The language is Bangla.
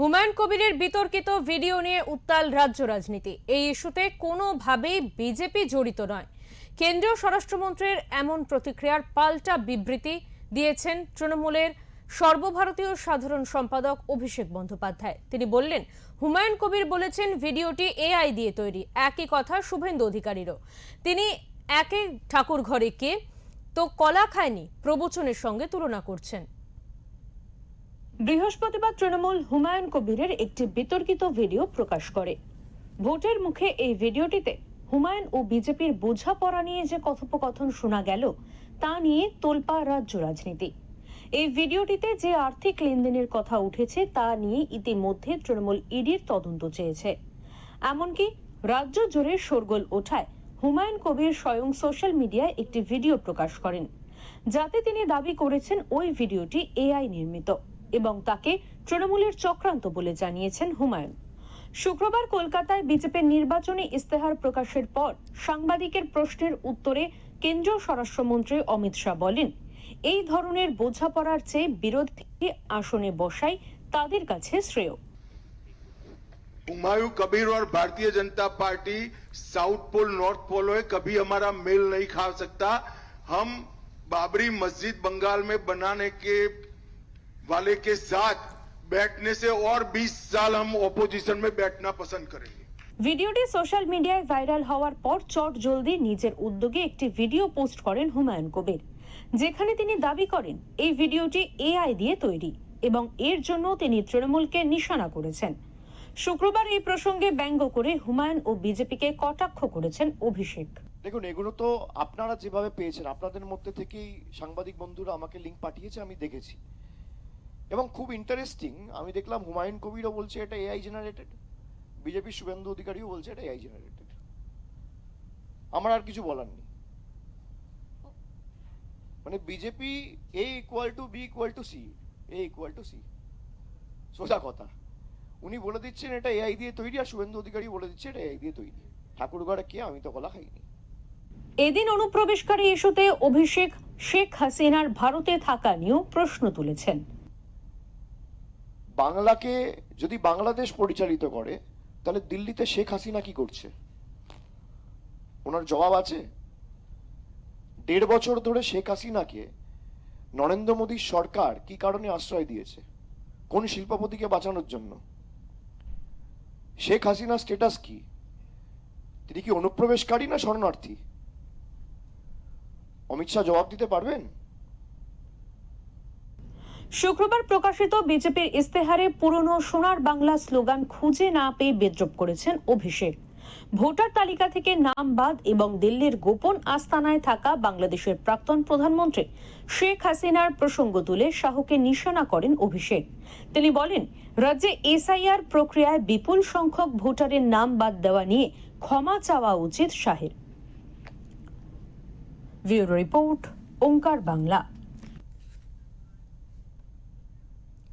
হুমায়ুন কবিরের বিতর্কিত ভিডিও নিয়ে উত্তাল রাজ্য রাজনীতি। এই ইস্যুতে কোনোভাবেই বিজেপি জড়িত নয়। কেন্দ্রীয় স্বরাষ্ট্রমন্ত্রীর এমন প্রতিক্রিয়ার পাল্টা বিবৃতি দিয়েছেন তৃণমূলের সর্বভারতীয় সাধারণ সম্পাদক অভিষেক বন্দ্যোপাধ্যায়। তিনি বললেন, হুমায়ুন কবির বলেছেন ভিডিওটি এআই দিয়ে তৈরি। একই কথা শুভেন্দু অধিকারীরও। তিনি একে ঠাকুর ঘরে কে তো কলা খায়নি প্রবচনের সঙ্গে তুলনা করছেন। বৃহস্পতিবার তৃণমূল হুমায়ুন কবিরের একটি বিতর্কিত ভিডিও প্রকাশ করে। ভোটের মুখে এই ভিডিওটিতে হুমায়ুন ও বিজেপির বোঝাপড়া নিয়ে যে কথোপকথন শোনা গেল তা নিয়ে তোলপাড় রাজ্য রাজনীতি। এই ভিডিওটিতে যে আর্থিক লেনদেনের কথা উঠেছে তা নিয়ে ইতিমধ্যে তৃণমূল ইডির তদন্ত চেয়েছে। এমনকি রাজ্য জুড়ে শোরগোল ওঠায় হুমায়ুন কবির স্বয়ং সোশ্যাল মিডিয়ায় একটি ভিডিও প্রকাশ করেন, যাতে তিনি দাবি করেছেন ওই ভিডিওটি এআই নির্মিত এবং তাকে তৃণমূলের চক্রান্ত বলে জানিয়েছেন হুমায়ুন। শুক্রবার কলকাতায় বিজেপির নির্বাচনী ইস্তেহার প্রকাশের পর সাংবাদিকের প্রশ্নের উত্তরে কেন্দ্রীয় স্বরাষ্ট্রমন্ত্রী অমিত শাহ বলেন, এই ধরনের বোঝাপড়ার চেয়ে বিরোধী আসনে বসাই তাদের কাছে শ্রেয়। हुमायूं कबीर और Bharatiya Janata Party south pole north pole है, कभी हमारा मेल नहीं खा सकता। हम बाबरी मस्जिद बंगाल में बनाने के वाले के साथ बैठने से और 20 साल हम ऑपोजिशन में बैठना पसंद करेंगे। ভিডিওটি সোশ্যাল মিডিয়ায় ভাইরাল হওয়ার পর চট জলদি নিজের উদ্যোগে একটি ভিডিও পোস্ট করেন হুমায়ুন কবির, যেখানে তিনি দাবি করেন এই ভিডিওটি এআই দিয়ে তৈরি এবং এর জন্য তিনি তৃণমূলকে নিশানা করেছেন। শুক্রবার এই প্রসঙ্গে ব্যঙ্গ করে হুমায়ুন ও বিজেপিকে কটাক্ষ করেছেন অভিষেক। দেখুন, এগুলো তো আপনারা যেভাবে পেয়েছেন, আপনাদের মধ্যে থেকেই সাংবাদিক বন্ধুরা আমাকে লিঙ্ক পাঠিয়েছে, আমি দেখেছি এবং খুব ইন্টারেস্টিং। আমি দেখলাম হুমায়ুন কবিরও বলছে এটা এআই জেনারেটেড, বিজেপি শুভেন্দু অধিকারীও বলছে এটা এআই জেনারেটেড। আমার আর কিছু বলার নেই। মানে BJP A equal to B equal to C, A equal to C, সোজা কথা। উনি বলে দিচ্ছেন এটা এআই দিয়ে তৈরি, আর শুভেন্দু অধিকারী বলে দিচ্ছে এটা এআই দিয়ে তৈরি। ঠাকুরঘরে কে, আমি তো কলা খাইনি। এদিন অনুপ্রবেশকারী ইস্যুতে অভিষেক শেখ হাসিনার ভারতে থাকা নিয়েও প্রশ্ন তুলেছেন। বাংলাকে যদি বাংলাদেশ পরিচালিত করে তাহলে দিল্লিতে শেখ হাসিনা কি করছে? ওনার জবাব আছে? 1.5 বছর ধরে শেখ হাসিনাকে নরেন্দ্র মোদীর সরকার কি কারণে আশ্রয় দিয়েছে? কোন শিল্পপতিকে বাঁচানোর জন্য? শেখ হাসিনার স্ট্যাটাস কি? তিনি কি অনুপ্রবেশকারী না শরণার্থী? অমিত শাহ জবাব দিতে পারবেন? শুক্রবার প্রকাশিত বিজেপির ইস্তেহারে পুরনো সোনার বাংলা স্লোগান খুঁজে না পেয়ে বিদ্রূপ করেছেন অভিষেক। ভোটার তালিকা থেকে নাম বাদ এবং দিল্লির গোপন আস্তানায় থাকা বাংলাদেশের প্রাক্তন প্রধানমন্ত্রী শেখ হাসিনার প্রসঙ্গ তুলে শাহকে নিশানা করেন অভিষেক। তিনি বলেন, রাজ্যে এসআইআর প্রক্রিয়ায় বিপুল সংখ্যক ভোটারের নাম বাদ দেওয়া নিয়ে ক্ষমা চাওয়া উচিত শাহের। ব্যুরো রিপোর্ট, ওঙ্কার বাংলা।